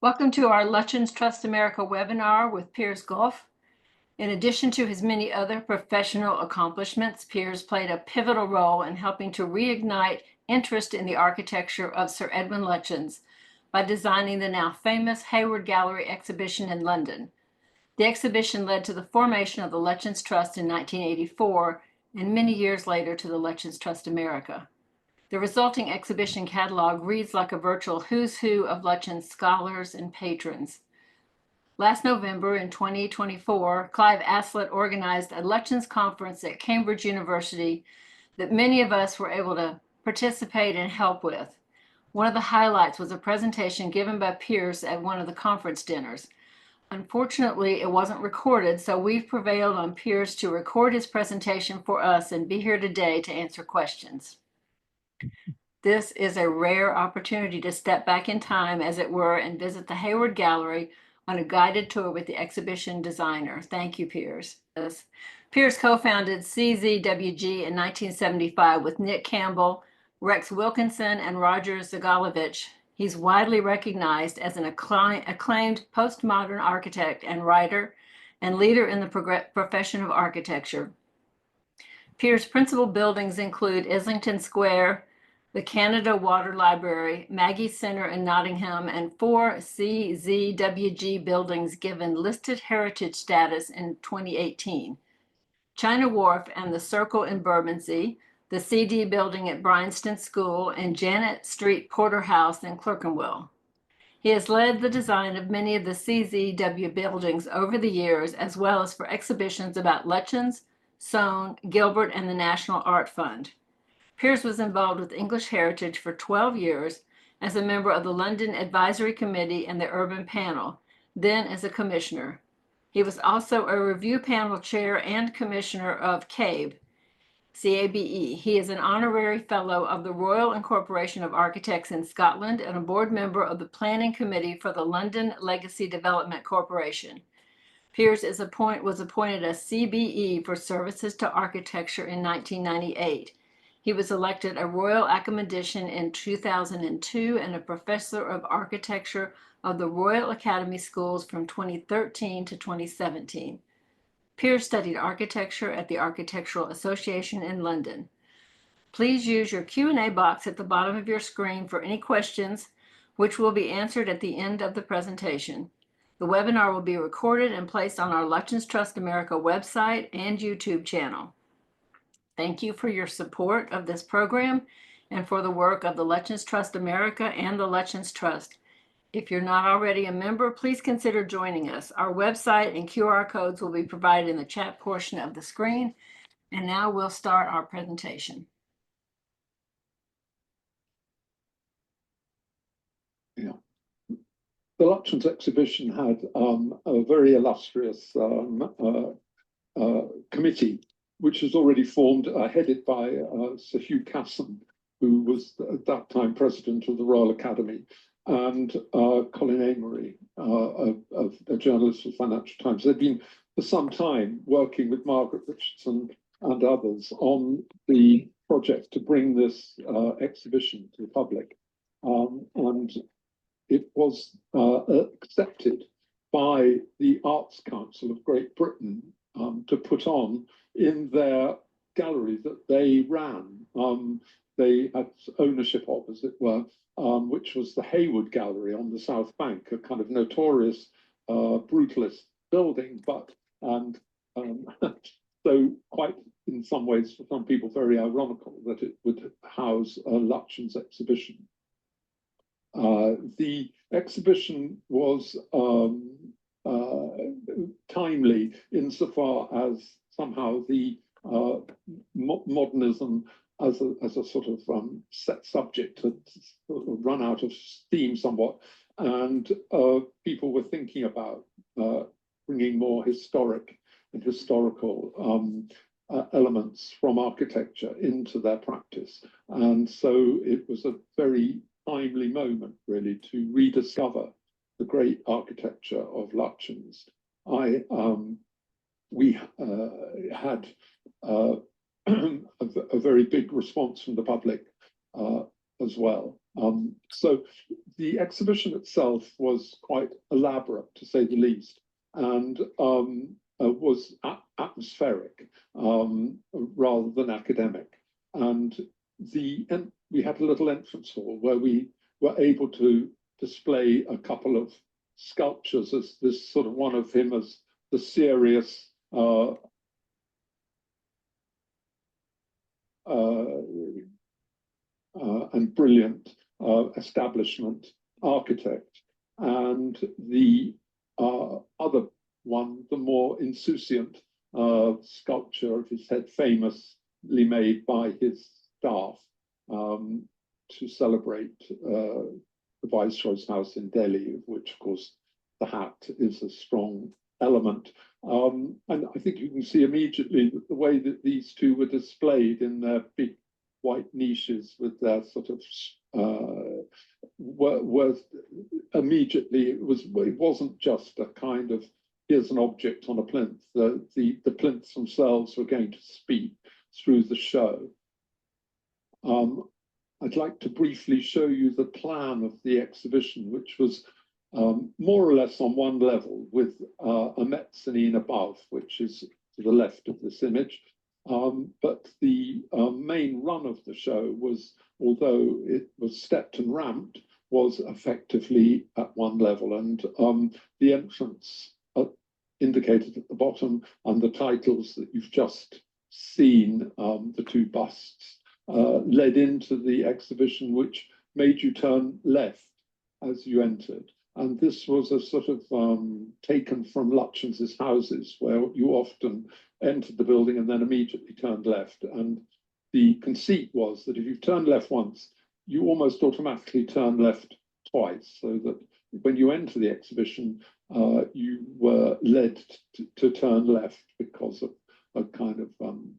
Welcome to our Lutyens Trust America webinar with Piers Gough. In addition to his many other professional accomplishments, Piers played a pivotal role in helping to reignite interest in the architecture of Sir Edwin Lutyens by designing the now famous Hayward Gallery exhibition in London. The exhibition led to the formation of the Lutyens Trust in 1984 and many years later to the Lutyens Trust America. The resulting exhibition catalog reads like a virtual who's who of Lutyens scholars and patrons. Last November in 2024, Clive Aslett organized a Lutyens conference at Cambridge University that many of us were able to participate and help with. One of the highlights was a presentation given by Piers at one of the conference dinners. Unfortunately, it wasn't recorded, so we've prevailed on Piers to record his presentation for us and be here today to answer questions. This is a rare opportunity to step back in time, as it were, and visit the Hayward Gallery on a guided tour with the exhibition designer. Thank you, Piers. Piers co-founded CZWG in 1975 with Nick Campbell, Rex Wilkinson, and Roger Zagalovich. He's widely recognized as an acclaimed postmodern architect and writer and leader in the profession of architecture. Piers' principal buildings include Islington Square, the Canada Water Library, Maggie Center in Nottingham, and 4 CZWG buildings given listed heritage status in 2018. China Wharf and the Circle in Bermondsey, the CD building at Bryanston School, and Janet Street Porterhouse in Clerkenwell. He has led the design of many of the CZW buildings over the years, as well as for exhibitions about Lutyens, Soane, Gilbert, and the National Art Fund. Piers was involved with English Heritage for 12 years as a member of the London Advisory Committee and the Urban Panel, then as a commissioner. He was also a review panel chair and commissioner of CABE, C-A-B-E. He is an honorary fellow of the Royal Incorporation of Architects in Scotland and a board member of the Planning Committee for the London Legacy Development Corporation. Piers was appointed a CBE for services to architecture in 1998. He was elected a Royal Academician in 2002 and a Professor of Architecture of the Royal Academy Schools from 2013 to 2017. Piers studied architecture at the Architectural Association in London. Please use your Q&A box at the bottom of your screen for any questions, which will be answered at the end of the presentation. The webinar will be recorded and placed on our Lutyens Trust America website and YouTube channel. Thank you for your support of this program and for the work of the Lutyens Trust America and the Lutyens Trust. If you're not already a member, please consider joining us. Our website and QR codes will be provided in the chat portion of the screen. And now we'll start our presentation. Yeah. The Lutyens exhibition had a very illustrious committee, which was already formed, headed by Sir Hugh Casson, who was at that time president of the Royal Academy, and Colin Amory, a journalist for the Financial Times. They'd been for some time working with Margaret Richardson and others on the project to bring this exhibition to the public. And it was accepted by the Arts Council of Great Britain to put on in their gallery that they ran. They had ownership of, as it were, which was the Hayward Gallery on the South Bank, a kind of notorious brutalist building, but so quite in some ways, for some people, very ironical that it would house a Lutyens exhibition. The exhibition was timely insofar as somehow the modernism as a sort of set subject had sort of run out of steam somewhat, and people were thinking about bringing more historic and historical elements from architecture into their practice. And so it was a very timely moment, really, to rediscover the great architecture of Lutyens. We had a very big response from the public as well. So the exhibition itself was quite elaborate, to say the least, and was atmospheric rather than academic. And we had a little entrance hall where we were able to display a couple of sculptures as this sort of one of him as the serious and brilliant establishment architect, and the other one, the more insouciant sculpture of his head, famously made by his staff to celebrate the Viceroy's house in Delhi, of which, of course, the hat is a strong element. And I think you can see immediately that the way that these two were displayed in their big white niches with their sort of were immediately, it wasn't just a kind of here's an object on a plinth. The plinths themselves were going to speak through the show. I'd like to briefly show you the plan of the exhibition, which was more or less on one level with a mezzanine above, which is to the left of this image. But the main run of the show was, although it was stepped and ramped, was effectively at one level. And the entrance indicated at the bottom and the titles that you've just seen, the two busts, led into the exhibition, which made you turn left as you entered. And this was a sort of taken from Lutyens' houses, where you often entered the building and then immediately turned left. And the conceit was that if you turned left once, you almost automatically turn left twice, so that when you enter the exhibition, you were led to turn left because of a kind of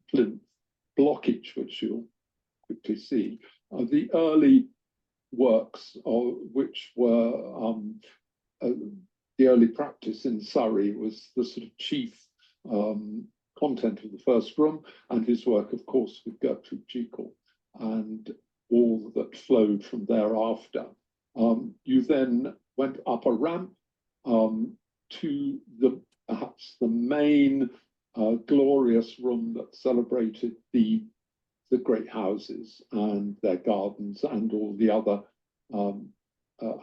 plinth blockage, which you'll quickly see. The early works, which were the early practice in Surrey, was the sort of chief content of the first room, and his work, of course, with Gertrude Jekyll and all that flowed from thereafter. You then went up a ramp to perhaps the main glorious room that celebrated the great houses and their gardens and all the other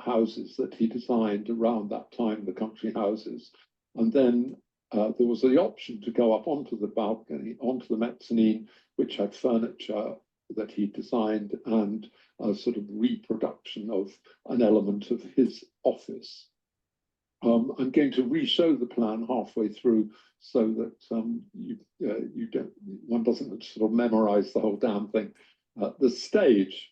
houses that he designed around that time, the country houses. And then there was the option to go up onto the balcony, onto the mezzanine, which had furniture that he designed and a sort of reproduction of an element of his office. I'm going to re-show the plan halfway through so that one doesn't sort of memorize the whole damn thing. The stage.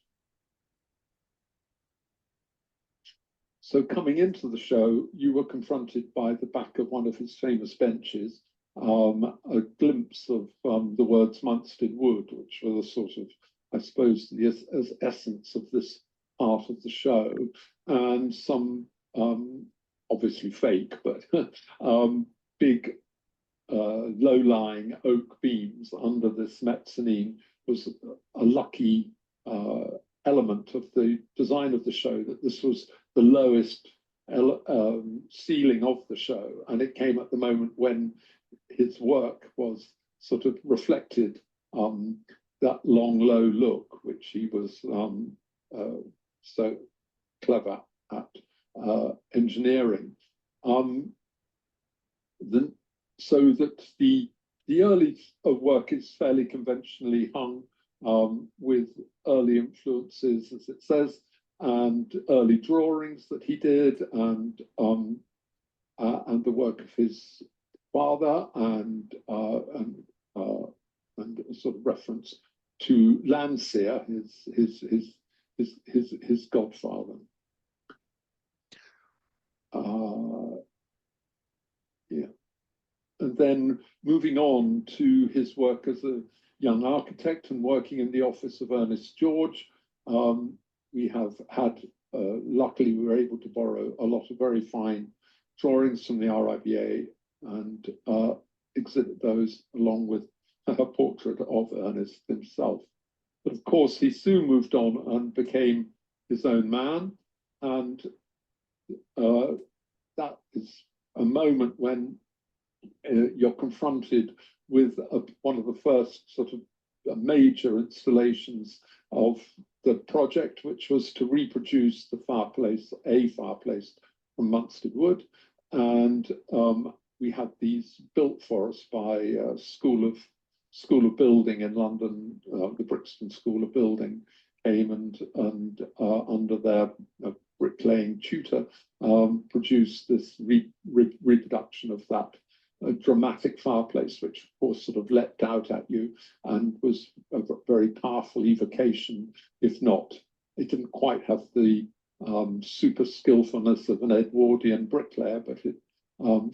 So coming into the show, you were confronted by the back of one of his famous benches, a glimpse of the words Munstead Wood, which were the sort of, I suppose, the essence of this part of the show, and some obviously fake, but big low-lying oak beams under this mezzanine was a lucky element of the design of the show, that this was the lowest ceiling of the show, and it came at the moment when his work was sort of reflected that long, low look, which he was so clever at engineering. So that the early work is fairly conventionally hung with early influences, as it says, and early drawings that he did, and the work of his father, and a sort of reference to Landseer, his godfather. Yeah. And then moving on to his work as a young architect and working in the office of Ernest George, we have had, luckily we were able to borrow a lot of very fine drawings from the RIBA and exhibit those along with a portrait of Ernest himself. But of course, he soon moved on and became his own man, and that is a moment when you're confronted with one of the first sort of major installations of the project, which was to reproduce the fireplace, a fireplace from Munstead wood. And we had these built for us by School of Building in London. The Brixton School of Building came and under their bricklaying tutor produced this reproduction of that dramatic fireplace, which of course sort of leapt out at you and was a very powerful evocation. If not, it didn't quite have the super skillfulness of an Edwardian bricklayer, but it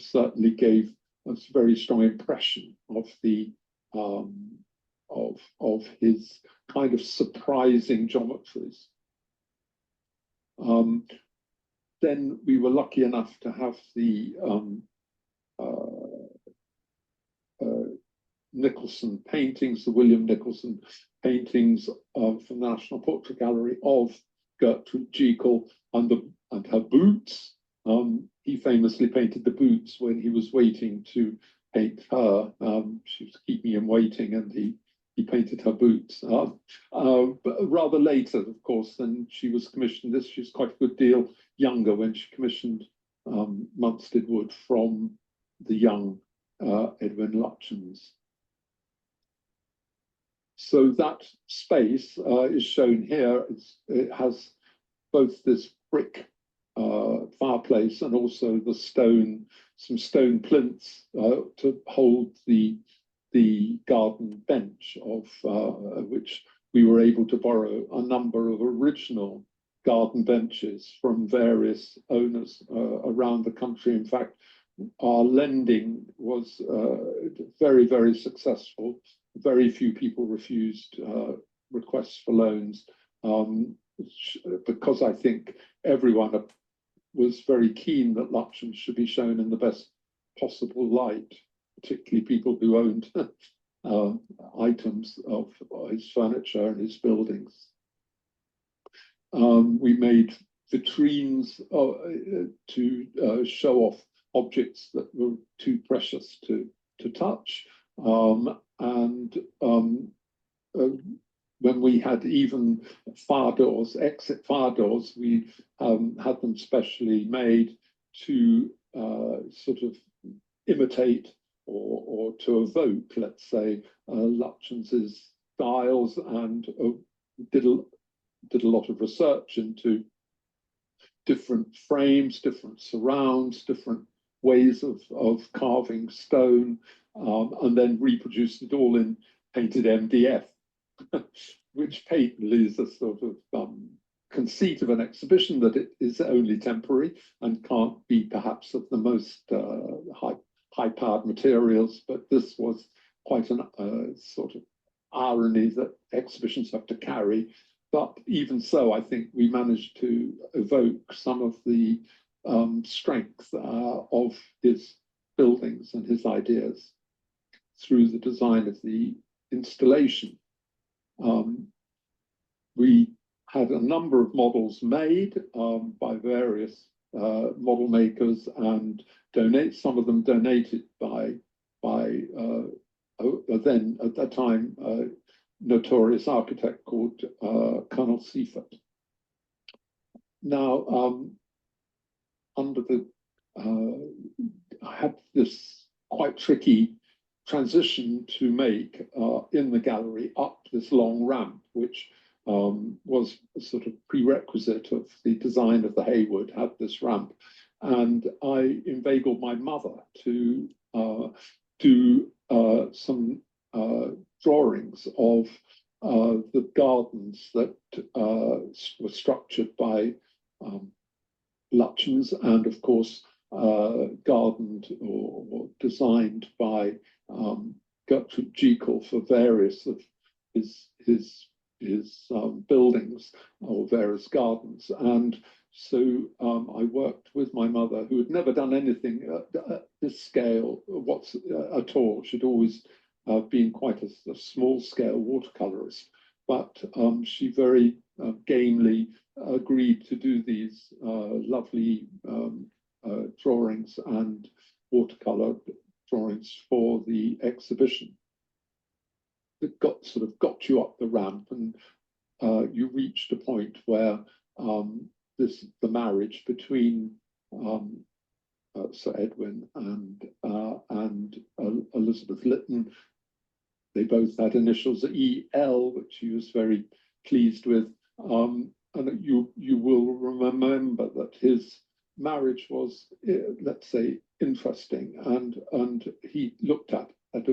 certainly gave a very strong impression of the of his kind of surprising geometries. Then we were lucky enough to have the Nicholson paintings, the William Nicholson paintings from the National Portrait Gallery of Gertrude Jekyll and her boots. He famously painted the boots when he was waiting to paint her. She was keeping him waiting, and he painted her boots. But rather later, of course, than she was commissioned this. She was quite a good deal younger when she commissioned Munstead wood from the young Edwin Lutyens. So that space is shown here. It has both this brick fireplace and also some stone plinths to hold the garden bench, of which we were able to borrow a number of original garden benches from various owners around the country. In fact, our lending was very, very successful. Very few people refused requests for loans because I think everyone was very keen that Lutyens should be shown in the best possible light, particularly people who owned items of his furniture and his buildings. We made vitrines to show off objects that were too precious to touch. When we had even fire doors, exit fire doors, we had them specially made to sort of imitate or to evoke, let's say, Lutyens' styles, and did a lot of research into different frames, different surrounds, different ways of carving stone, and then reproduced it all in painted MDF, which patently is a sort of conceit of an exhibition, that it is only temporary and can't be perhaps of the most high-powered materials. But this was quite a sort of irony that exhibitions have to carry. But even so, I think we managed to evoke some of the strength of his buildings and his ideas through the design of the installation. We had a number of models made by various model makers, and some of them donated by then at that time notorious architect called Colonel Seaford. Now, I had this quite tricky transition to make in the gallery up this long ramp, which was a sort of prerequisite of the design of the Hayward, had this ramp. And I inveigled my mother to do some drawings of the gardens that were structured by Lutyens, and of course gardened or designed by Gertrude Jekyll for various of his buildings or various gardens. And so I worked with my mother, who had never done anything at this scale at all. She'd always been quite a small scale watercolorist. but she very gamely agreed to do these lovely drawings and watercolor drawings for the exhibition. It got you up the ramp, and you reached a point where the marriage between Sir Edwin and Elizabeth Lytton, they both had initials EL, which he was very pleased with. And you will remember that his marriage was, let's say, interesting, and he looked at in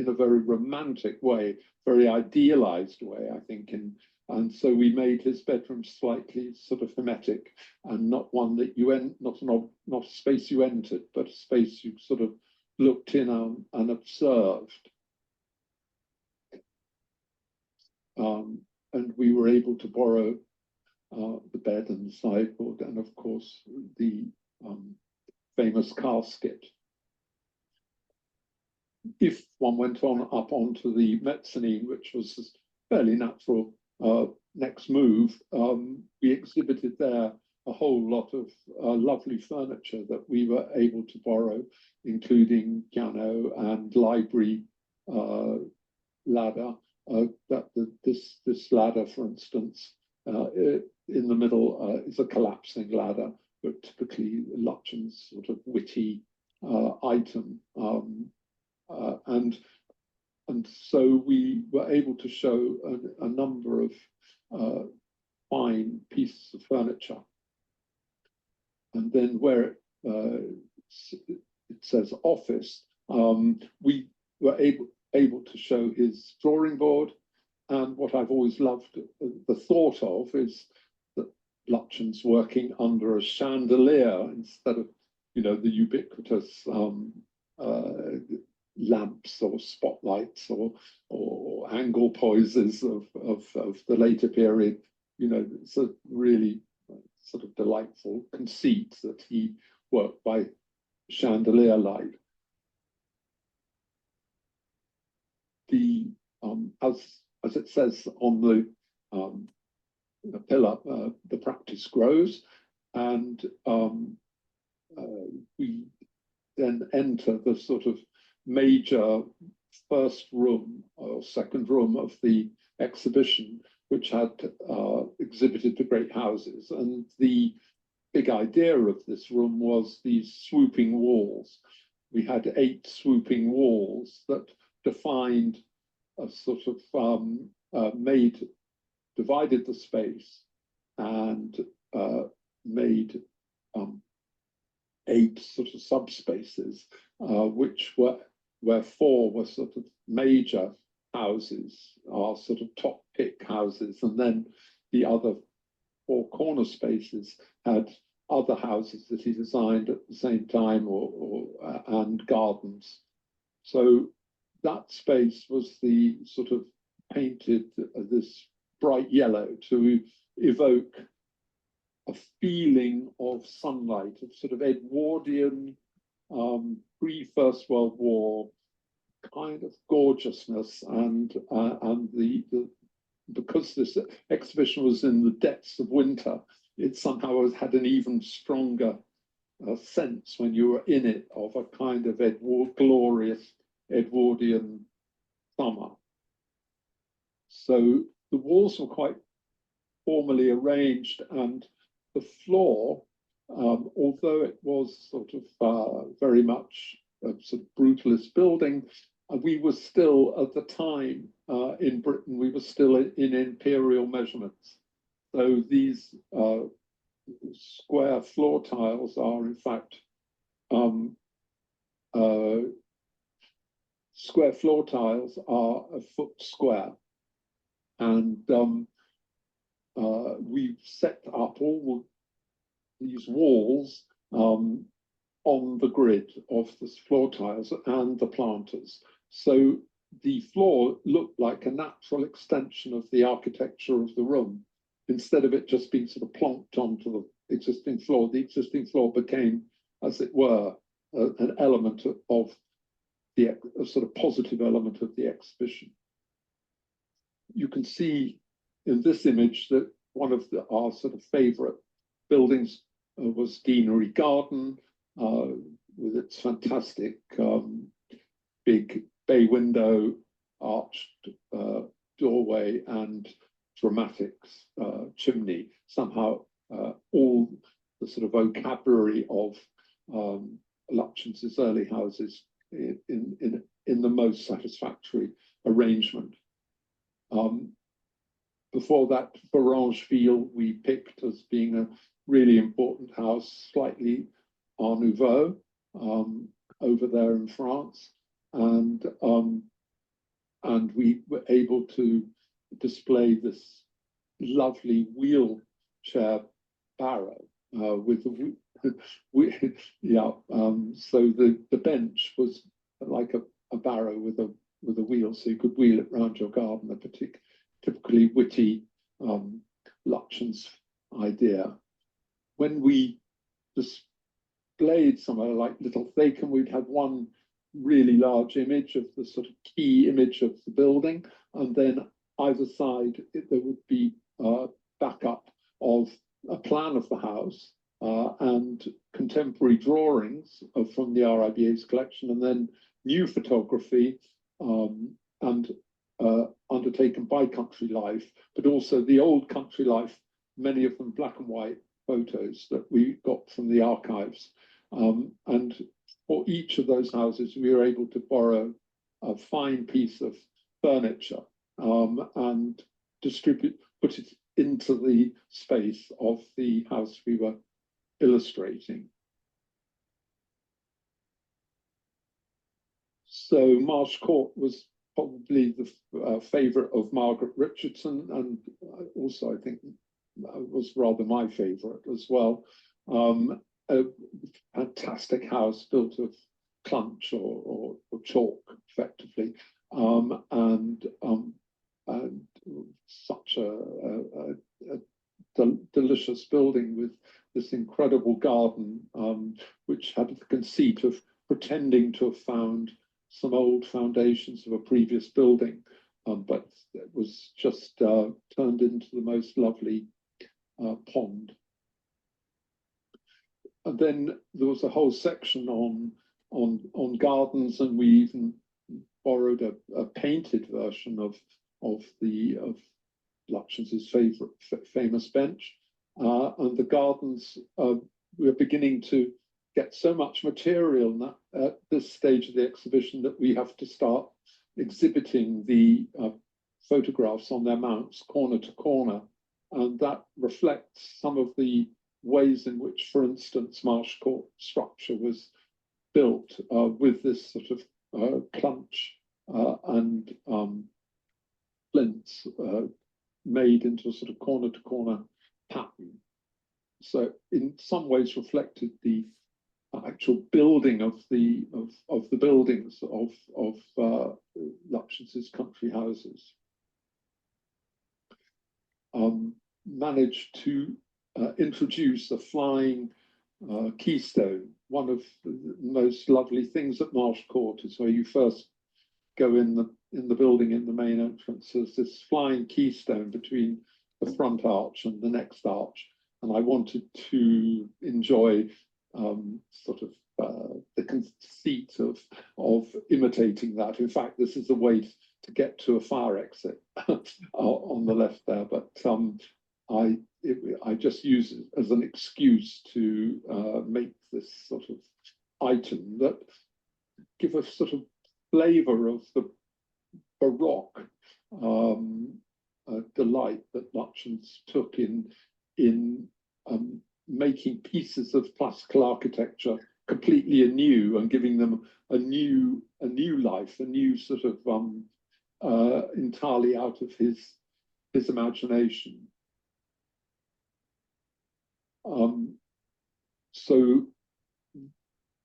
a very romantic way, very idealized way, I think. And so we made his bedroom slightly sort of hermetic, and not one that you not a space you entered, but a space you sort of looked in and observed. And we were able to borrow the bed and the sideboard, and of course the famous casket. If one went up onto the mezzanine, which was a fairly natural next move, we exhibited there a whole lot of lovely furniture that we were able to borrow, including piano and library ladder. This ladder, for instance, in the middle is a collapsing ladder, but typically Lutyens' sort of witty item. And so we were able to show a number of fine pieces of furniture. And then where it says office, we were able to show his drawing board. And what I've always loved the thought of is that Lutyens working under a chandelier instead of, the ubiquitous lamps or spotlights or angle poises of the later period. It's a really sort of delightful conceit that he worked by chandelier light. As it says on the pillar, the practice grows, and we then enter the sort of major first room or second room of the exhibition, which had exhibited the great houses. And the big idea of this room was these swooping walls. We had 8 swooping walls that defined a sort of divided the space and made 8 sort of subspaces, which where 4 were sort of major houses, are sort of top pick houses, and then the other 4 corner spaces had other houses that he designed at the same time, and gardens. So that space was the sort of painted this bright yellow to evoke a feeling of sunlight, of sort of Edwardian, pre-First World War kind of gorgeousness, and because this exhibition was in the depths of winter, it somehow had an even stronger sense when you were in it of a kind of glorious Edwardian summer. So the walls were quite formally arranged, and the floor, although it was sort of very much a sort of brutalist building, we were still at the time in Britain, we were still in imperial measurements. So these square floor tiles are in fact square floor tiles are a foot square, and we've set up all these walls on the grid of the floor tiles and the planters. So the floor looked like a natural extension of the architecture of the room. Instead of it just being sort of plonked onto the existing floor became, as it were, an element of a sort of positive element of the exhibition. you can see in this image that one of our sort of favorite buildings was Deanery Garden, with its fantastic big bay window, arched doorway, and dramatic chimney. Somehow all the sort of vocabulary of Lutyens' early houses in the most satisfactory arrangement. Before that, Varangeville we picked as being a really important house, slightly Art Nouveau, over there in France, and we were able to display this lovely wheelchair barrow with the so the bench was like a barrow with a wheel, so you could wheel it around your garden. A typically witty Lutyens idea. When we displayed somewhere like Little Thacum, we'd have one really large image of the sort of key image of the building, and then either side there would be backup of a plan of the house and contemporary drawings from the RIBA's collection, and then new photography and undertaken by Country Life, but also the old Country Life, many of them black and white photos that we got from the archives. And for each of those houses, we were able to borrow a fine piece of furniture and put it into the space of the house we were illustrating. So Marsh Court was probably the favorite of Margaret Richardson, and also I think was rather my favorite as well. A fantastic house built of clunch or chalk, effectively, and such a delicious building with this incredible garden, which had the conceit of pretending to have found some old foundations of a previous building, but it was just turned into the most lovely pond. And then there was a whole section on gardens, and we even borrowed a painted version of Lutyens' famous bench. And the gardens, we're beginning to get so much material at this stage of the exhibition that we have to start exhibiting the photographs on their mounts corner to corner. And that reflects some of the ways in which, for instance, Marsh Court structure was built with this sort of clunch and flints made into a sort of corner to corner pattern. So in some ways reflected the actual building of the buildings of Lutyens' country houses. Managed to introduce a flying keystone. One of the most lovely things at Marsh Court is where you first go in the building in the main entrance. There's this flying keystone between the front arch and the next arch, and I wanted to enjoy sort of the conceit of imitating that. In fact, this is a way to get to a fire exit on the left there, but I just use it as an excuse to make this sort of item that give a sort of flavor of the Baroque delight that Lutyens took in making pieces of classical architecture completely anew and giving them a new life, a new sort of entirely out of his imagination. So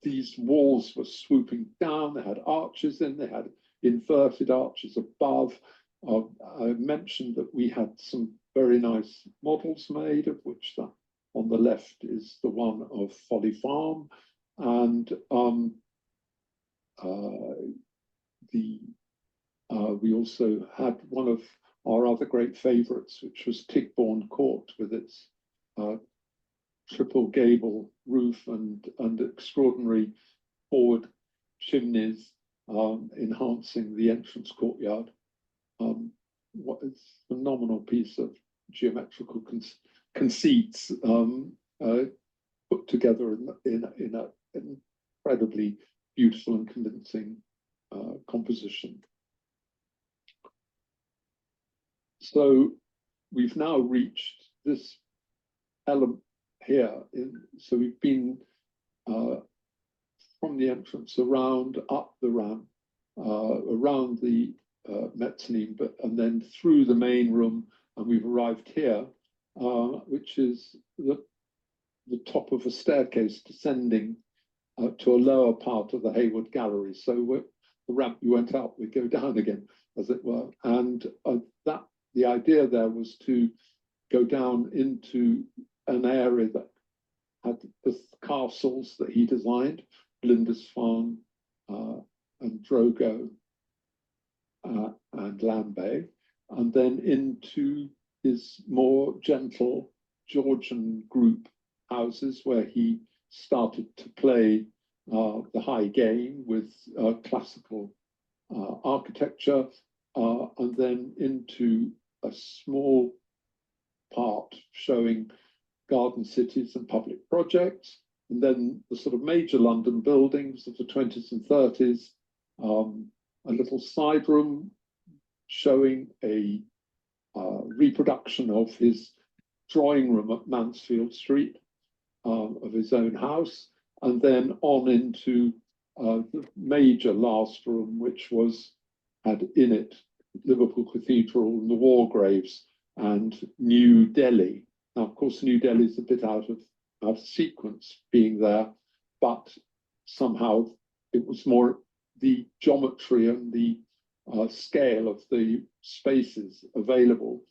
these walls were swooping down, they had arches in, they had inverted arches above. I mentioned that we had some very nice models made, of which that on the left is the one of Folly Farm, and we also had one of our other great favourites, which was Tigbourne Court with its triple gable roof and extraordinary forward chimneys enhancing the entrance courtyard. What is a phenomenal piece of geometrical conceits put together in an incredibly beautiful and convincing composition. So we've now reached this element here. So we've been from the entrance around, up the ramp, around the mezzanine, and then through the main room, and we've arrived here, which is the top of a staircase descending to a lower part of the Hayward gallery. So the ramp you went up, we go down again, as it were. And the idea there was to go down into an area that had the castles that he designed, Lindisfarne and Drogo and Lambay, and then into his more gentle Georgian group houses where he started to play the high game with classical architecture, and then into a small part showing garden cities and public projects, and then the sort of major London buildings of the 20s and 30s, a little side room showing a reproduction of his drawing room at Mansfield Street, of his own house, and then on into the major last room, which had in it Liverpool Cathedral and the war graves and New Delhi. Now, of course, New Delhi is a bit out of sequence being there, but somehow it was more the geometry and the scale of the spaces available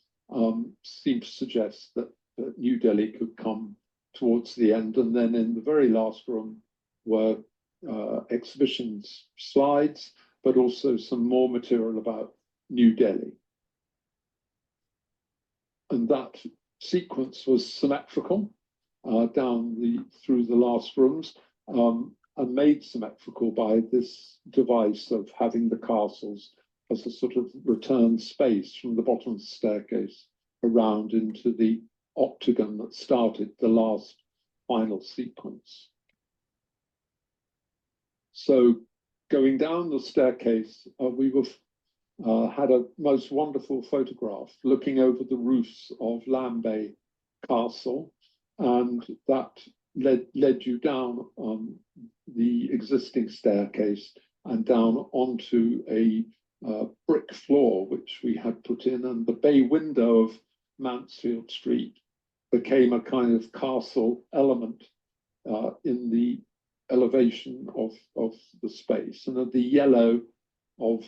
seemed to suggest that New Delhi could come towards the end. And then in the very last room were exhibitions slides, but also some more material about New Delhi. And that sequence was symmetrical through the last rooms, and made symmetrical by this device of having the castles as a sort of return space from the bottom of the staircase around into the octagon that started the last final sequence. So going down the staircase, we had a most wonderful photograph looking over the roofs of Lambay Castle, and that led you down the existing staircase and down onto a brick floor which we had put in, and the bay window of Mansfield Street became a kind of castle element in the elevation of the space, and the yellow of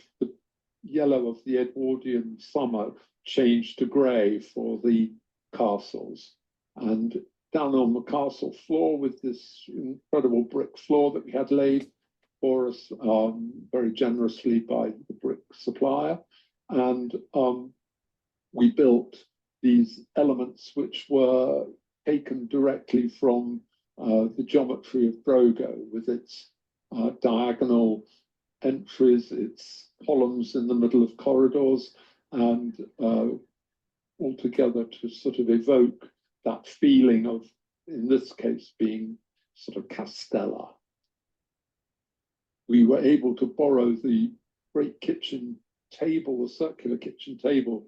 the Edwardian summer changed to grey for the castles. And down on the castle floor with this incredible brick floor that we had laid for us very generously by the brick supplier, and we built these elements which were taken directly from the geometry of Drogo, with its diagonal entries, its columns in the middle of corridors, and altogether to sort of evoke that feeling of, in this case, being sort of Castella. We were able to borrow the great kitchen table, the circular kitchen table,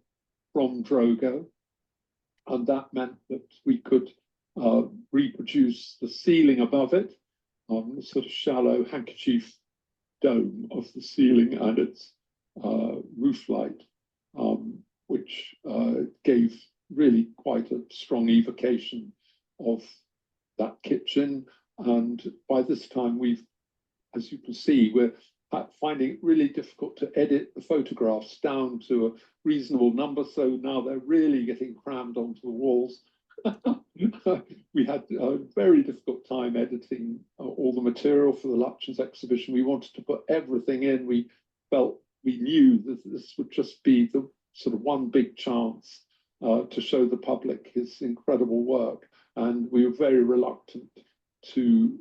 from Drogo, and that meant that we could reproduce the ceiling above it, the sort of shallow handkerchief dome of the ceiling and its roof light, which gave really quite a strong evocation of that kitchen. And by this time, as you can see, we're finding it really difficult to edit the photographs down to a reasonable number. So now they're really getting crammed onto the walls. We had a very difficult time editing all the material for the Lutyens exhibition. We wanted to put everything in. We felt we knew that this would just be the sort of one big chance to show the public his incredible work, and we were very reluctant to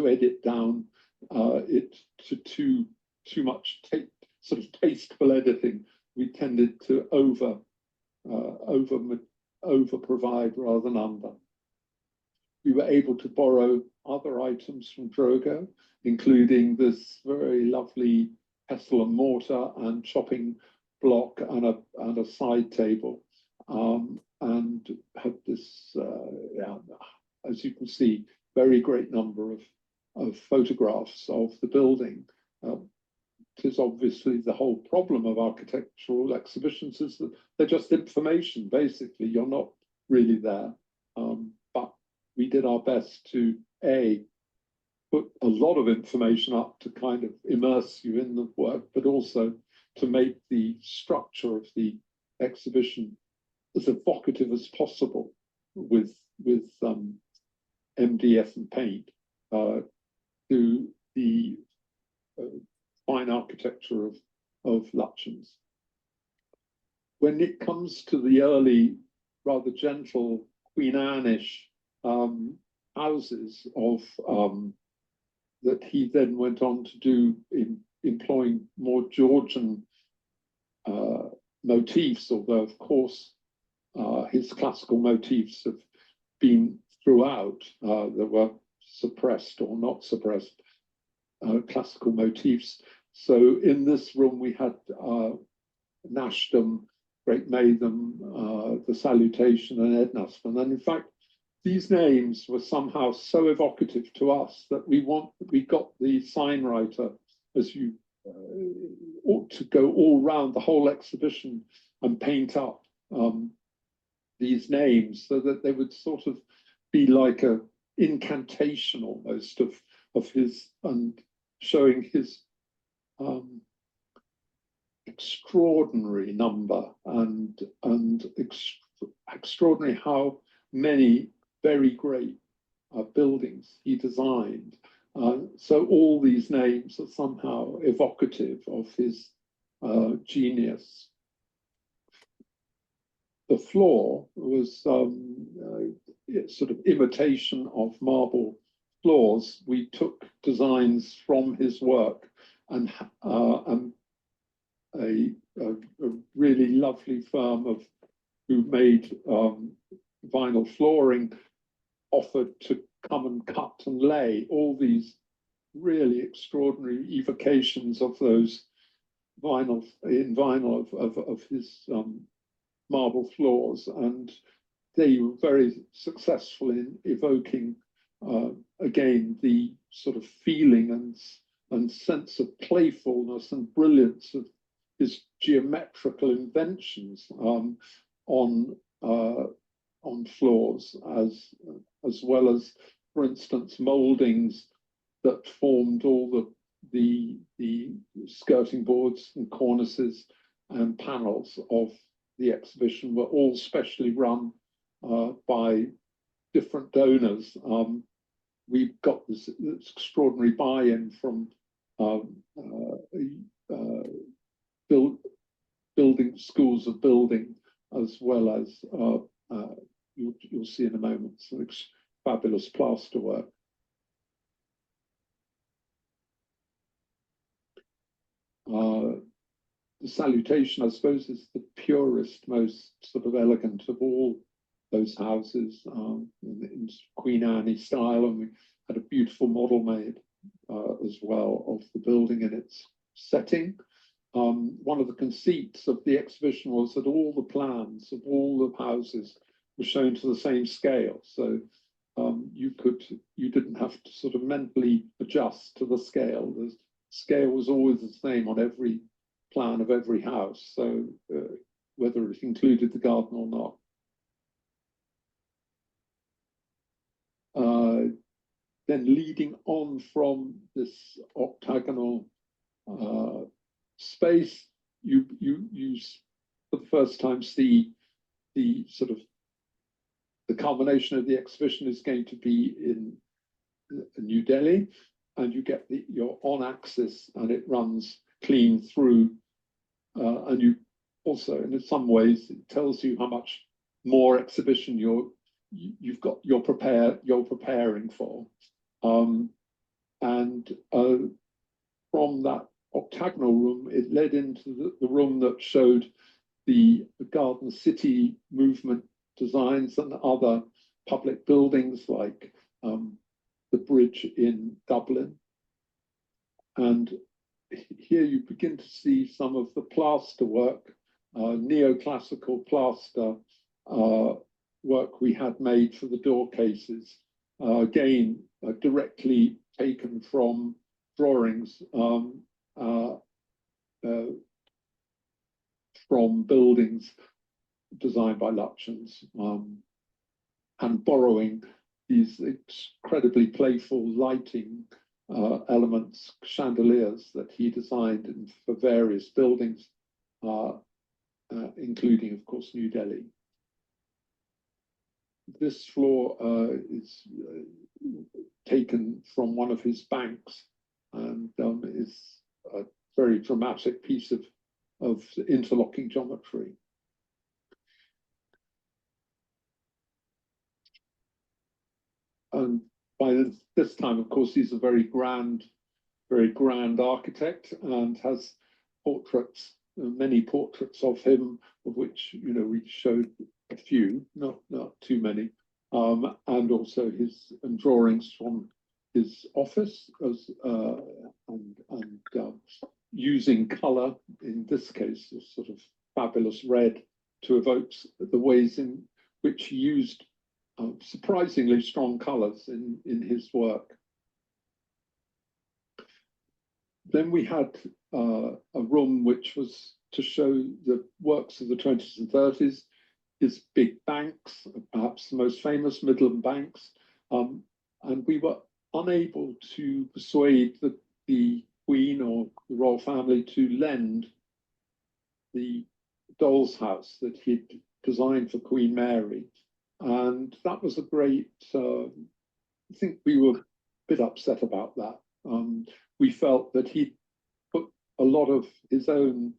edit down it to too much sort of tasteful editing. We tended to over provide rather than under. We were able to borrow other items from Drogo, including this very lovely pestle and mortar and chopping block and a side table, and had this, as you can see, very great number of photographs of the building. It is obviously the whole problem of architectural exhibitions is that they're just information, basically. You're not really there. But we did our best to, put a lot of information up to kind of immerse you in the work, but also to make the structure of the exhibition as evocative as possible with MDF and paint to the fine architecture of Lutyens. When it comes to the early, rather gentle Queen Anne-ish houses of that he then went on to do in employing more Georgian motifs, although of course his classical motifs have been throughout. There were suppressed or not suppressed classical motifs. So in this room we had Nashdom, Great Maytham, the Salutation, and Ednaston. And in fact, these names were somehow so evocative to us that we got the sign writer, as you ought to go all round the whole exhibition and paint up these names so that they would sort of be like a incantation almost of his, and showing his extraordinary number and extraordinary how many very great buildings he designed. So all these names are somehow evocative of his genius. The floor was sort of imitation of marble floors. We took designs from his work, and a really lovely firm who made vinyl flooring offered to come and cut and lay all these really extraordinary evocations of those vinyl of his marble floors, and they were very successful in evoking again the sort of feeling and sense of playfulness and brilliance of his geometrical inventions on floors, as well as, for instance, mouldings that formed all the skirting boards and cornices and panels of the exhibition were all specially run by different donors. We've got this extraordinary buy-in from building schools of building, as well as you'll see in a moment some fabulous plaster work. The Salutation, I suppose, is the purest, most sort of elegant of all those houses in Queen Anne style, and we had a beautiful model made as well of the building in its setting. One of the conceits of the exhibition was that all the plans of all the houses were shown to the same scale, so you didn't have to sort of mentally adjust to the scale. The scale was always the same on every plan of every house, so whether it included the garden or not. Then leading on from this octagonal space, you for the first time see the sort of the culmination of the exhibition is going to be in New Delhi, and you get your on axis, and it runs clean through, and you also, and in some ways, it tells you how much more exhibition you're preparing for. From that octagonal room, it led into the room that showed the Garden City movement designs and other public buildings like the bridge in Dublin. And here you begin to see some of the plaster work, neoclassical plaster work we had made for the door cases, again, directly taken from drawings from buildings designed by Lutyens, and borrowing these incredibly playful lighting elements, chandeliers that he designed for various buildings, including, of course, New Delhi. This floor is taken from one of his banks and is a very dramatic piece of interlocking geometry. And by this time, of course, he's a very grand architect and has portraits, many portraits of him, of which we showed a few, not too many, and also his drawings from his office as using color, in this case, a sort of fabulous red, to evoke the ways in which he used surprisingly strong colors in his work. Then we had a room which was to show the works of the 20s and 30s, his big banks, perhaps the most famous Midland banks, and we were unable to persuade the Queen or the royal family to lend the doll's house that he'd designed for Queen Mary. And that was a great, I think we were a bit upset about that. We felt that he put a lot of his own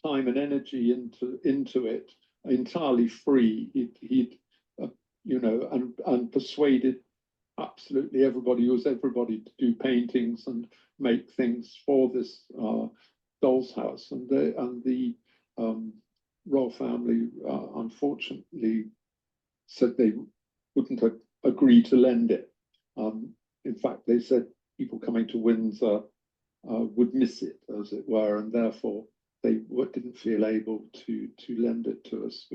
time and energy into it, entirely free. He'd and persuaded absolutely everybody to do paintings and make things for this doll's house. And the royal family, unfortunately, said they wouldn't agree to lend it. In fact, they said people coming to Windsor would miss it, as it were, and therefore they didn't feel able to lend it to us.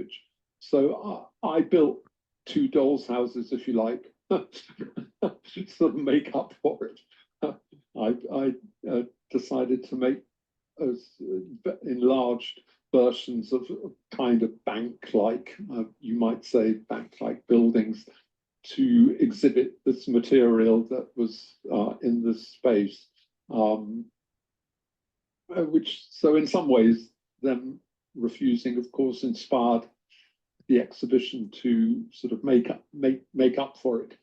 So I built two dolls' houses, if you like, sort of make up for it. I decided to make enlarged versions of kind of bank-like, you might say, bank-like buildings to exhibit this material that was in this space. Which, so in some ways, them refusing, of course, inspired the exhibition to sort of make up for it.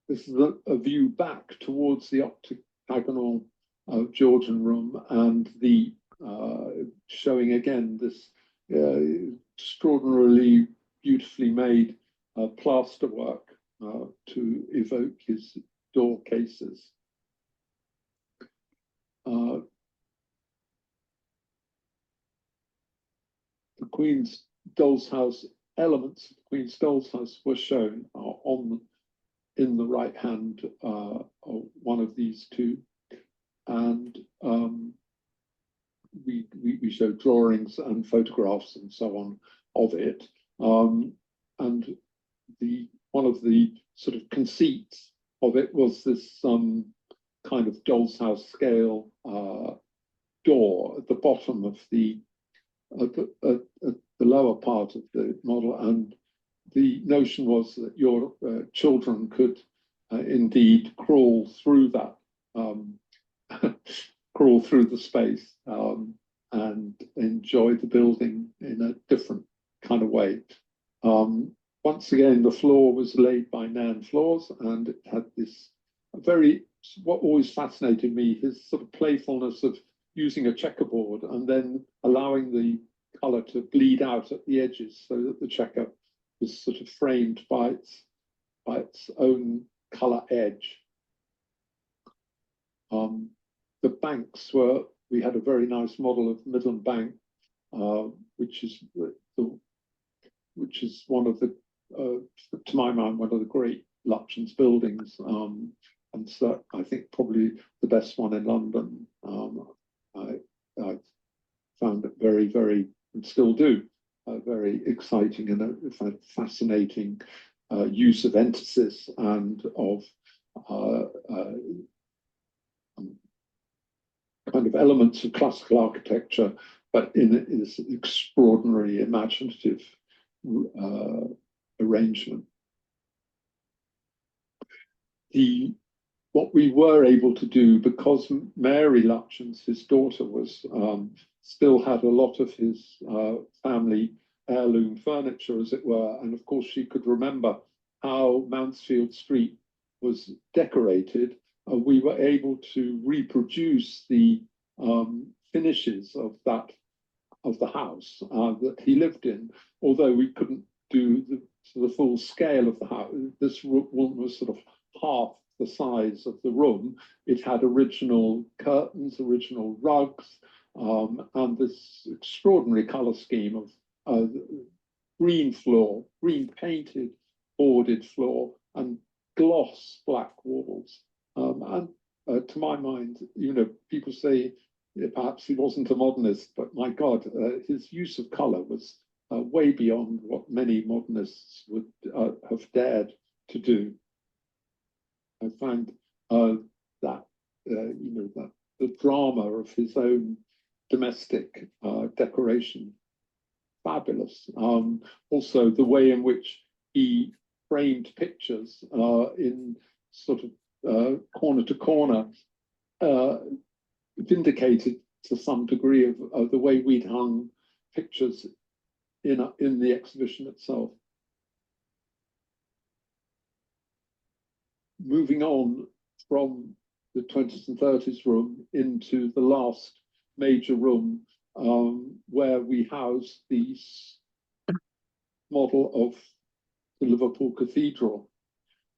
This is a view back towards the octagonal Georgian room, and the showing again this extraordinarily beautifully made plaster work to evoke his door cases. The Queen's Doll's House, elements of the Queen's Doll's House were shown in the right hand of one of these two, and we showed drawings and photographs and so on of it. And one of the sort of conceits of it was this kind of doll's house scale door at the bottom of the lower part of the model, and the notion was that your children could indeed crawl through that, crawl through the space and enjoy the building in a different kind of way. Once again, the floor was laid by Nan floors, and it had this what always fascinated me, his sort of playfulness of using a checkerboard and then allowing the colour to bleed out at the edges so that the checker was sort of framed by its own colour edge. The banks we had a very nice model of Midland Bank, which is one of the, to my mind, one of the great Lutyens buildings, and so I think probably the best one in London. I found it very, very, and still do, very exciting and a fascinating use of entasis and of kind of elements of classical architecture, but in this extraordinary imaginative arrangement. What we were able to do, because Mary Lutyens, his daughter, was still had a lot of his family heirloom furniture, as it were, and of course she could remember how Mansfield Street was decorated. We were able to reproduce the finishes of the house that he lived in, although we couldn't do the full scale of the house. This room was sort of half the size of the room. It had original curtains, original rugs, and this extraordinary colour scheme of green floor, green painted, boarded floor, and gloss black walls. And to my mind, people say perhaps he wasn't a modernist, but my God, his use of colour was way beyond what many modernists would have dared to do. I find that the drama of his own domestic decoration fabulous. Also, the way in which he framed pictures in sort of corner to corner vindicated to some degree of the way we'd hung pictures in the exhibition itself. Moving on from the 20s and 30s room into the last major room where we house the model of the Liverpool Cathedral.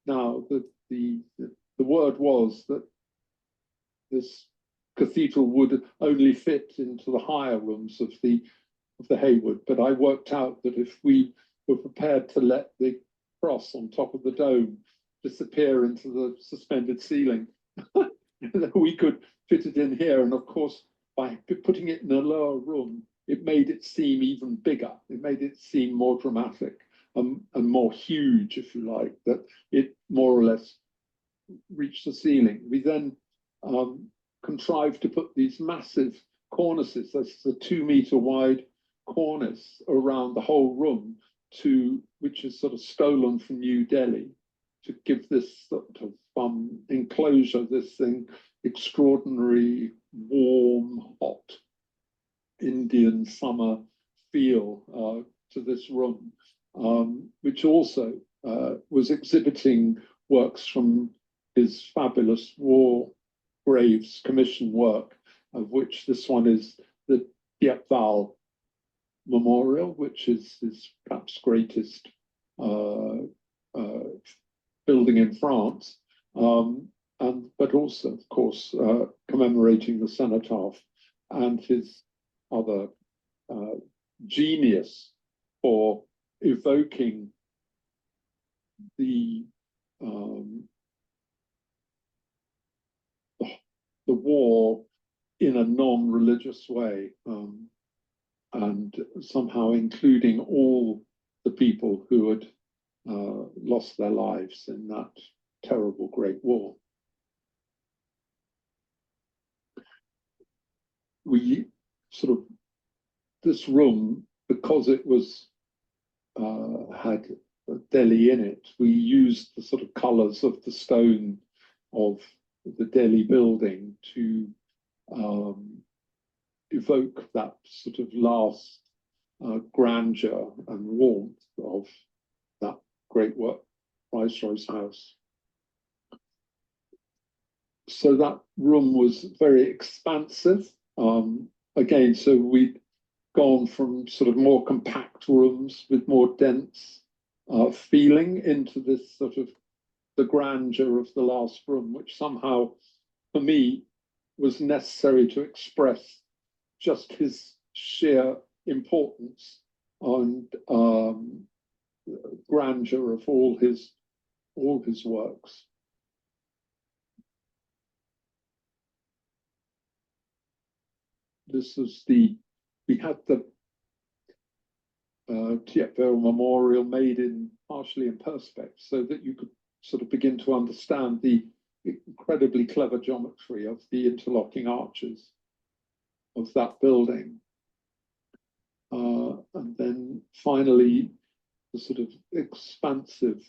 Now, the word was that this cathedral would only fit into the higher rooms of the Hayward, but I worked out that if we were prepared to let the cross on top of the dome disappear into the suspended ceiling, we could fit it in here. And of course, by putting it in a lower room, it made it seem even bigger. It made it seem more dramatic and more huge, if you like, that it more or less reached the ceiling. We then contrived to put these massive cornices, that's a 2-meter wide cornice around the whole room, which is sort of stolen from New Delhi, to give this sort of enclosure, this thing, extraordinary, warm, hot Indian summer feel to this room, which also was exhibiting works from his fabulous war graves commission work, of which this one is the Dieppe Memorial, which is his perhaps greatest building in France, but also, of course, commemorating the cenotaph and his other genius for evoking the war in a non-religious way, and somehow including all the people who had lost their lives in that terrible Great War. We sort of, this room, because it was had Delhi in it, we used the sort of colours of the stone of the Delhi building to evoke that sort of last grandeur and warmth of that great work, Viceroy's house. So that room was very expansive. Again, so we'd gone from sort of more compact rooms with more dense feeling into this sort of the grandeur of the last room, which somehow, for me, was necessary to express just his sheer importance and grandeur of all his works. This is we had the Thiepval memorial made partially in perspex, so that you could sort of begin to understand the incredibly clever geometry of the interlocking arches of that building. And then finally, the sort of expansive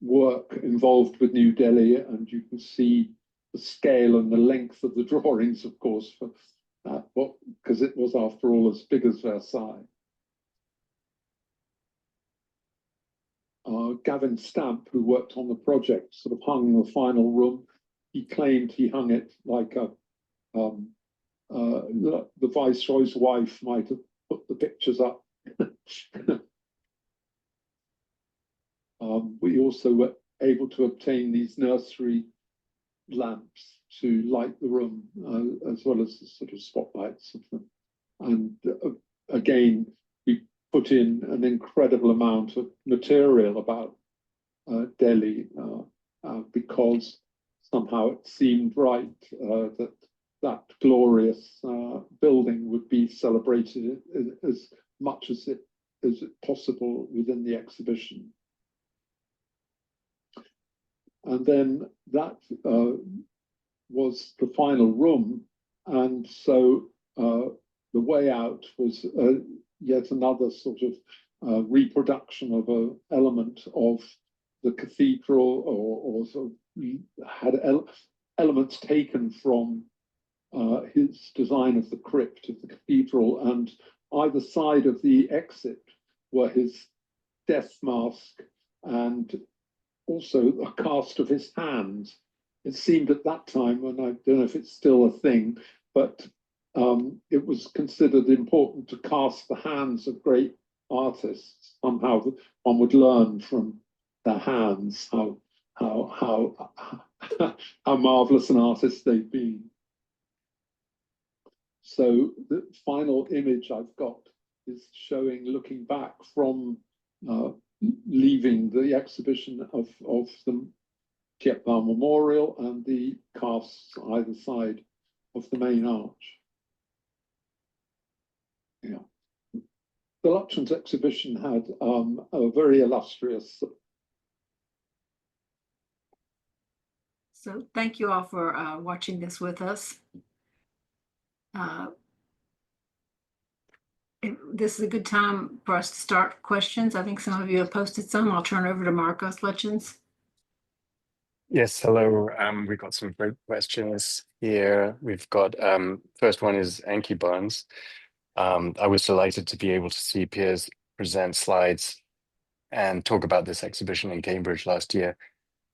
work involved with New Delhi, and you can see the scale and the length of the drawings, of course, for that, because it was, after all, as big as Versailles. Gavin Stamp, who worked on the project, sort of hung the final room. He claimed he hung it like the Viceroy's wife might have put the pictures up. We also were able to obtain these nursery lamps to light the room, as well as the sort of spotlights of them. And again, we put in an incredible amount of material about Delhi because somehow it seemed right that glorious building would be celebrated as much as it possible within the exhibition. And then that was the final room, and so the way out was yet another sort of reproduction of an element of the cathedral, or sort of had elements taken from his design of the crypt of the cathedral, and either side of the exit were his death mask and also a cast of his hands. It seemed at that time, and I don't know if it's still a thing, but it was considered important to cast the hands of great artists. Somehow one would learn from their hands how marvelous an artist they've been. So the final image I've got is showing, looking back from leaving the exhibition of the Thiepval Memorial and the casts either side of the main arch. Yeah. The Lutyens exhibition had a very illustrious. So thank you all for watching this with us. This is a good time for us to start questions. I think some of you have posted some. I'll turn over to Marcos Lutyens. Yes, hello. We've got some great questions here. We've got first one is Anki Barnes. I was delighted to be able to see Piers present slides and talk about this exhibition in Cambridge last year.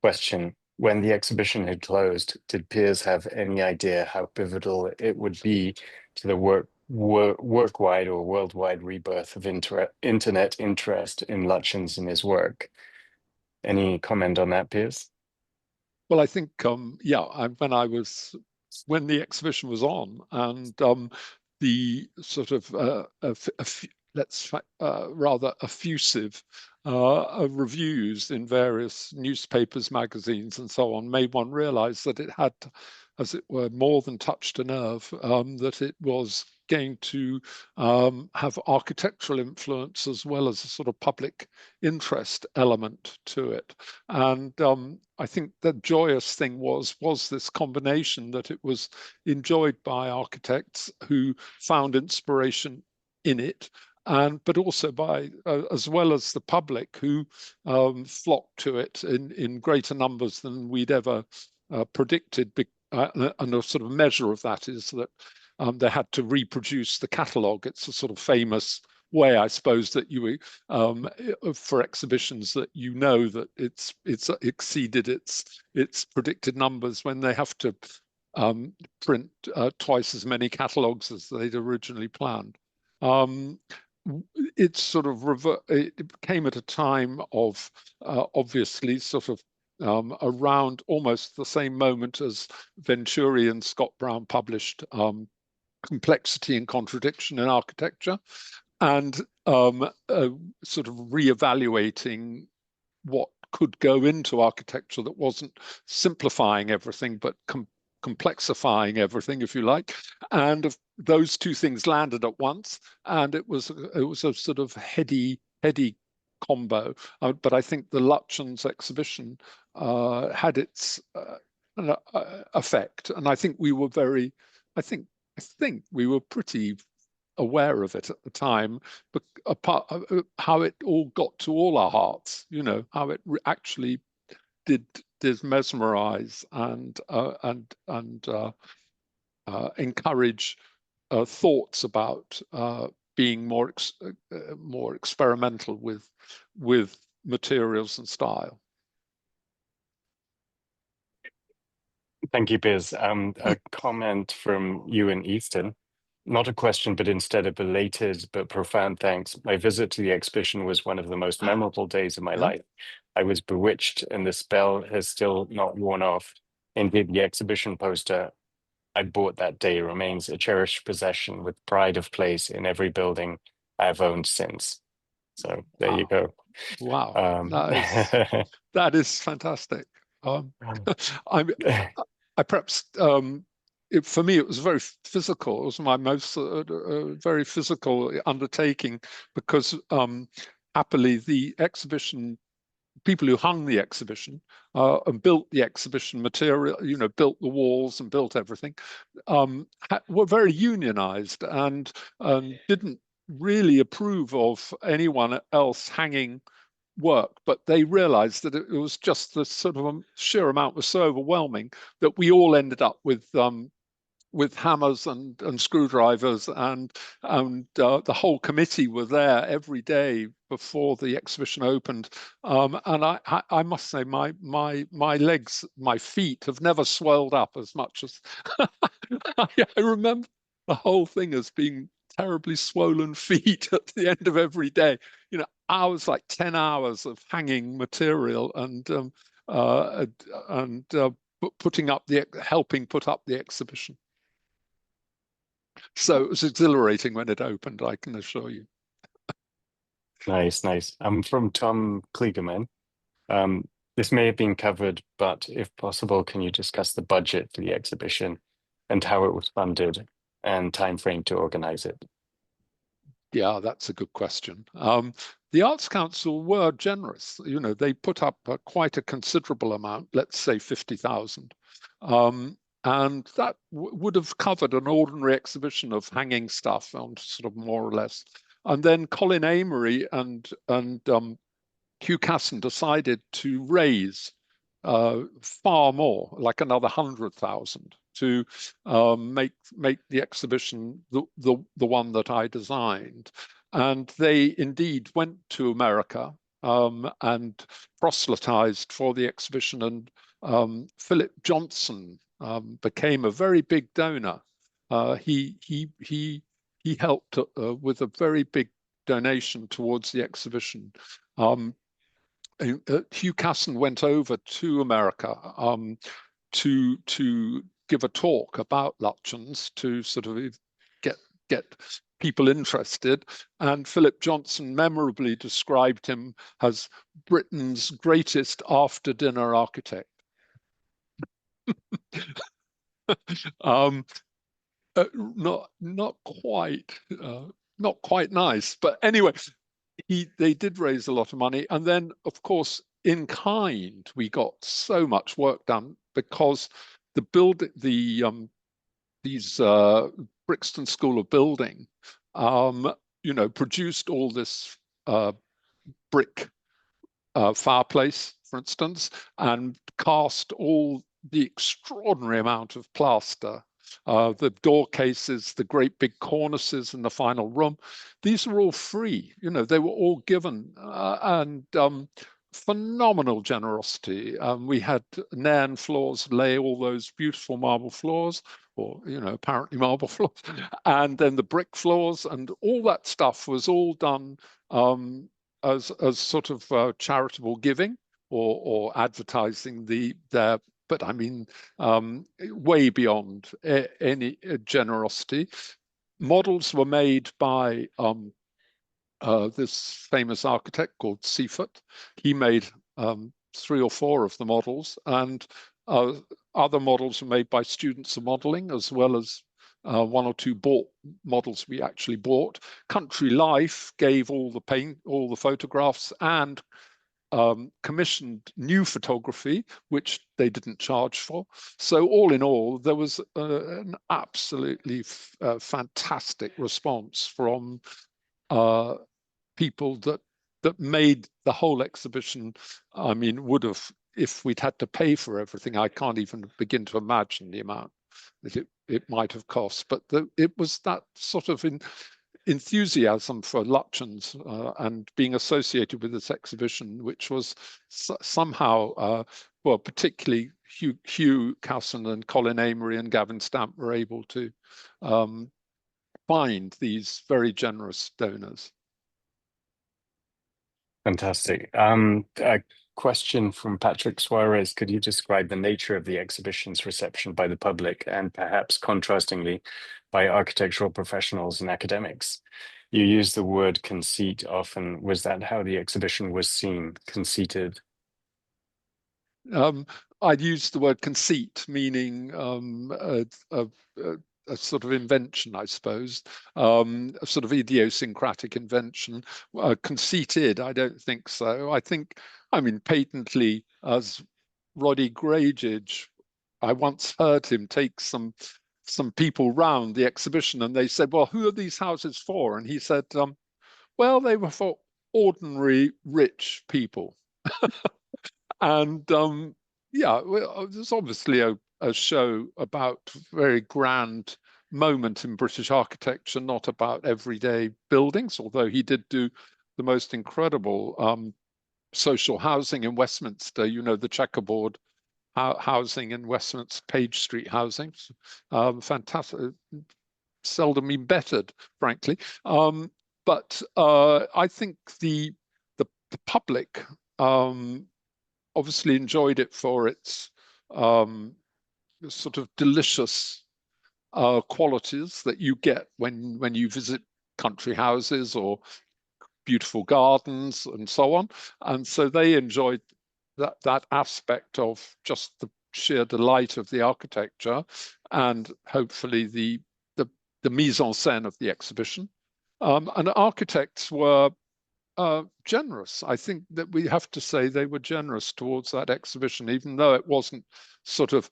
Question: when the exhibition had closed, did Piers have any idea how pivotal it would be to the work-wide or worldwide rebirth of internet interest in Lutyens and his work? Any comment on that, Piers? Well, I think, yeah, when the exhibition was on, and the sort of rather effusive reviews in various newspapers, magazines, and so on made one realize that it had, as it were, more than touched a nerve, that it was going to have architectural influence as well as a sort of public interest element to it. And I think the joyous thing was this combination, that it was enjoyed by architects who found inspiration in it, but also by as well as the public, who flocked to it in greater numbers than we'd ever predicted. And a sort of measure of that is that they had to reproduce the catalogue. It's a sort of famous way, I suppose, that you for exhibitions that that it's exceeded its predicted numbers when they have to print twice as many catalogues as they'd originally planned. It's sort of it came at a time of obviously sort of around almost the same moment as Venturi and Scott Brown published Complexity and Contradiction in Architecture, and sort of re-evaluating what could go into architecture that wasn't simplifying everything, but complexifying everything, if you like. And those two things landed at once, and it was a sort of heady combo. But I think the Lutyens exhibition had its effect, and I think we were I think we were pretty aware of it at the time, but apart how it all got to all our hearts, how it actually did mesmerize and encourage thoughts about being more experimental with materials and style. Thank you, Piers. A comment from you and Easton. Not a question, but instead a belated but profound thanks. My visit to the exhibition was one of the most memorable days of my life. I was bewitched, and the spell has still not worn off. Indeed, the exhibition poster I bought that day remains a cherished possession with pride of place in every building I've owned since. So there you go. Wow, that is fantastic. I perhaps for me it was very physical. It was my most very physical undertaking, because happily the exhibition, people who hung the exhibition and built the exhibition material, built the walls and built everything, were very unionized and didn't really approve of anyone else hanging work, but they realized that it was just the sort of sheer amount was so overwhelming that we all ended up with hammers and screwdrivers, and the whole committee were there every day before the exhibition opened. And I must say my legs, my feet have never swelled up as much as I remember the whole thing as being terribly swollen feet at the end of every day. Hours, like 10 hours of hanging material and helping put up the exhibition. So it was exhilarating when it opened, I can assure you. Nice. From Tom Kligerman. This may have been covered, but if possible, can you discuss the budget for the exhibition and how it was funded and time frame to organize it? Yeah, that's a good question. The Arts Council were generous. They put up quite a considerable amount, let's say 50,000. And that would have covered an ordinary exhibition of hanging stuff, on sort of more or less. And then Colin Amory and Hugh Casson decided to raise far more, like another 100,000, to make the exhibition the one that I designed. And they indeed went to America and proselytized for the exhibition. And Philip Johnson became a very big donor. He helped with a very big donation towards the exhibition. Hugh Casson went over to America to give a talk about Lutyens, to sort of get people interested. And Philip Johnson memorably described him as Britain's greatest after-dinner architect. Not quite nice, but anyway, they did raise a lot of money. And then, of course, in kind, we got so much work done, because these Brixton School of Building, produced all this brick fireplace, for instance, and cast all the extraordinary amount of plaster the door cases, the great big cornices in the final room. These were all free. You know, they were all given, and phenomenal generosity. We had Nairn floors lay all those beautiful marble floors, or, you know, apparently marble floors, and then the brick floors, and all that stuff was all done as sort of charitable giving or advertising their, but I mean, way beyond any generosity. Models were made by this famous architect called Seafoot. He made 3 or 4 of the models, and other models were made by students of modeling, as well as 1 or 2 bought models we actually bought. Country Life gave all the paint, all the photographs, and commissioned new photography, which they didn't charge for. So all in all, there was an absolutely fantastic response from people that made the whole exhibition. I mean, would have, if we'd had to pay for everything, I can't even begin to imagine the amount that it might have cost. But it was that sort of enthusiasm for Lutyens and being associated with this exhibition, which was somehow, well, particularly Hugh Casson and Colin Amory and Gavin Stamp were able to find these very generous donors. Fantastic. A question from Patrick Suarez. Could you describe the nature of the exhibition's reception by the public, and perhaps contrastingly by architectural professionals and academics? You use the word conceit often. Was that how the exhibition was seen, conceited? I'd use the word conceit, meaning a sort of invention, I suppose, a sort of idiosyncratic invention. Conceited, I don't think so. I mean, patently, as Roddy Gragage, I once heard him take some people round the exhibition, and they said, well, who are these houses for? And he said, well, they were for ordinary rich people. And yeah, well, there's obviously a show about a very grand moment in British architecture, not about everyday buildings, although he did do the most incredible social housing in Westminster, you know, the checkerboard housing in Westminster, Page Street housing. Fantastic, seldom been bettered, frankly. But I think the public obviously enjoyed it for its sort of delicious qualities that you get when you visit country houses or beautiful gardens and so on. And so they enjoyed that aspect of just the sheer delight of the architecture, and hopefully the mise en scène of the exhibition. And architects were generous. I think that we have to say they were generous towards that exhibition, even though it wasn't sort of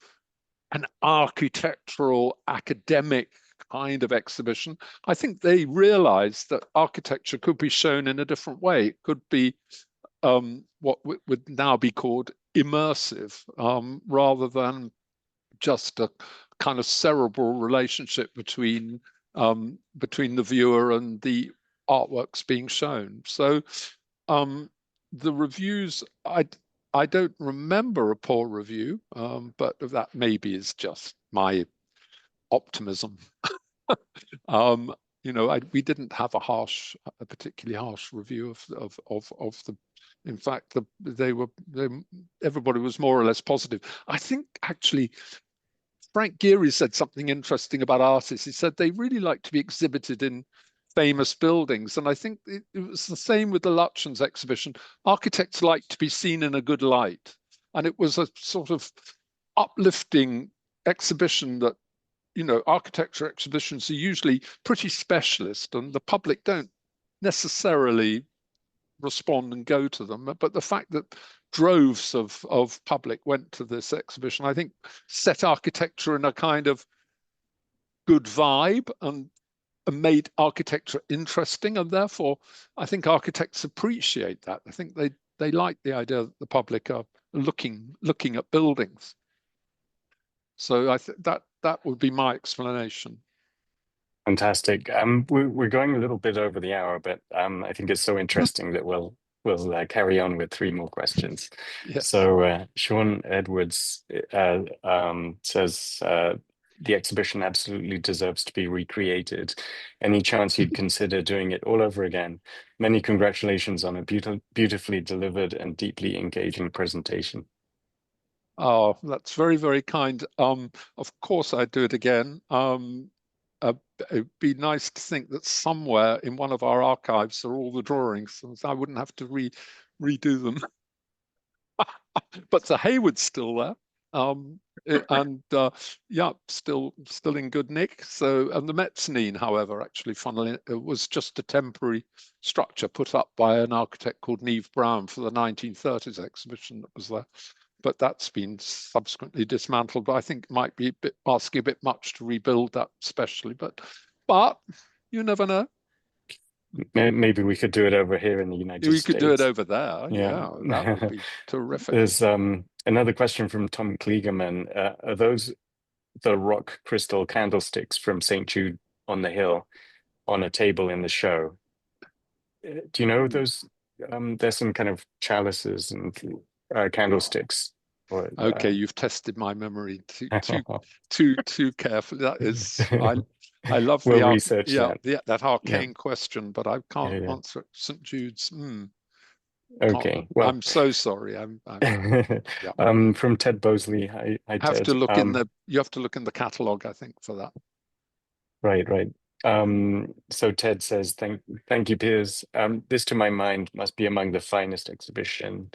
an architectural academic kind of exhibition. I think they realized that architecture could be shown in a different way. It could be what would now be called immersive, rather than just a kind of cerebral relationship between the viewer and the artworks being shown. So the reviews, I don't remember a poor review, but that maybe is just my optimism. You know, we didn't have a particularly harsh review of the. In fact, everybody was more or less positive. I think actually Frank Gehry said something interesting about artists. He said they really like to be exhibited in famous buildings. And I think it was the same with the Lutyens exhibition. Architects like to be seen in a good light. And it was a sort of uplifting exhibition that, you know, architecture exhibitions are usually pretty specialist, and the public don't necessarily respond and go to them. But the fact that droves of public went to this exhibition, I think, set architecture in a kind of good vibe and made architecture interesting. And therefore, I think architects appreciate that. I think they like the idea that the public are looking at buildings. So I think that would be my explanation. Fantastic. We're going a little bit over the hour, but I think it's so interesting that we'll carry on with three more questions. Yes. So Sean Edwards says the exhibition absolutely deserves to be recreated. Any chance you'd consider doing it all over again? Many congratulations on a beautifully delivered and deeply engaging presentation. Oh, that's very, very kind. Of course I'd do it again. It'd be nice to think that somewhere in one of our archives are all the drawings, so I wouldn't have to redo them. But the Hayward's still there. And yeah, still in good nick. So, and the mezzanine, however, actually, funnily, it was just a temporary structure put up by an architect called Neve Brown for the 1930s exhibition that was there. But that's been subsequently dismantled. But I think it might be asking a bit much to rebuild that, especially. But you never know. Maybe we could do it over here in the United We States. could do it over there. Yeah, That would be terrific. There's another question from Tom Kligerman. Are those the rock crystal candlesticks from St. Jude on the Hill on a table in the show? Do you know those? There's some kind of chalices and candlesticks. Okay, you've tested my memory too carefully. That is, I love we'll research that arcane question, but I can't answer it. St. Jude's. Okay, well, I'm so sorry. From Ted Bosley. Hi, Ted. You have to look in the catalogue, I think, for that. Right. So Ted says, thank you, Piers. This, to my mind, must be among the finest exhibition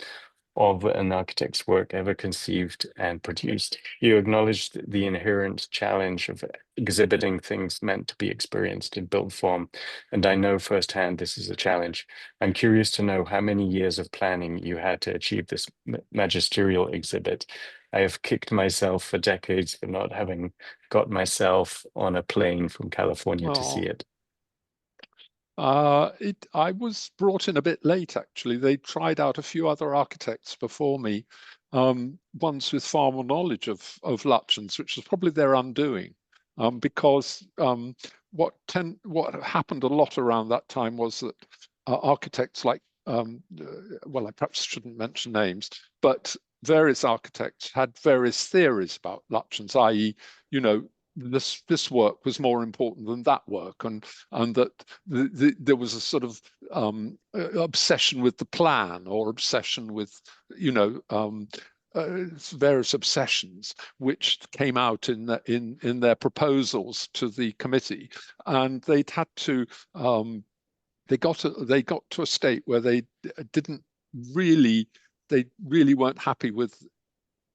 of an architect's work ever conceived and produced. You acknowledged the inherent challenge of exhibiting things meant to be experienced in built form, and I know firsthand this is a challenge. I'm curious to know how many years of planning you had to achieve this magisterial exhibit. I have kicked myself for decades for not having got myself on a plane from California to see it. I was brought in a bit late, actually. They tried out a few other architects before me, ones with far more knowledge of Lutyens, which was probably their undoing, because what happened a lot around that time was that architects like, well, I perhaps shouldn't mention names, but various architects had various theories about Lutyens, i.e., this work was more important than that work, and that there was a sort of obsession with the plan, or obsession with various obsessions which came out in their proposals to the committee, and they'd had to they got to a state where they really weren't happy with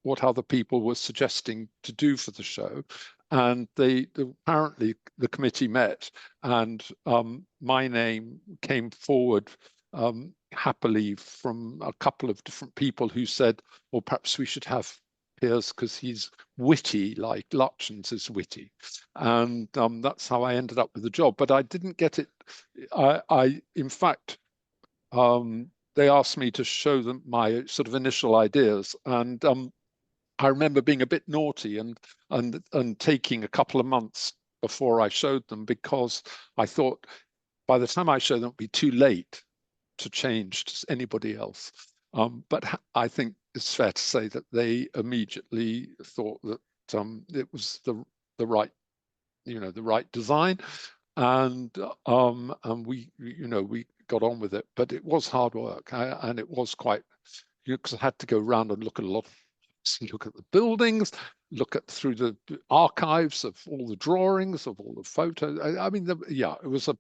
what other people were suggesting to do for the show. And apparently the committee met, and my name came forward happily from a couple of different people who said, well, perhaps we should have Piers because he's witty, like Lutyens is witty. And that's how I ended up with the job. But I didn't get it. In fact, they asked me to show them my sort of initial ideas, and I remember being a bit naughty and taking a couple of months before I showed them, because I thought by the time I showed them, it'd be too late to change to anybody else. But I think it's fair to say that they immediately thought that it was the right, the right design, and we got on with it. But it was hard work, and it was quite, because I had to go around and look at look at the buildings, look through the archives of all the drawings, of all the photos. I mean, it was a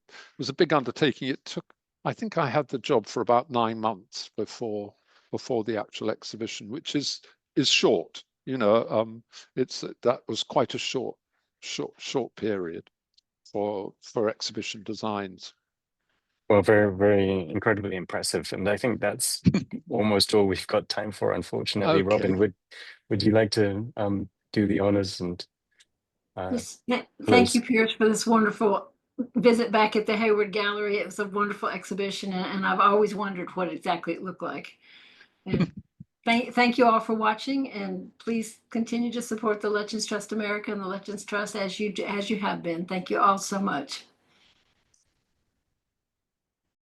big undertaking. It took, I think I had the job for about 9 months before the actual exhibition, which is short. That was quite a short period for exhibition designs. Well, very, very incredibly impressive. And I think that's almost all we've got time for, unfortunately. Okay. Robin, would you like to do the honors and yes. Thank you, Piers, for this wonderful visit back at the Hayward Gallery. It was a wonderful exhibition, and I've always wondered what exactly it looked like. And Thank you all for watching, and please continue to support the Lutyens Trust America and the Lutyens Trust as you have been. Thank you all so much.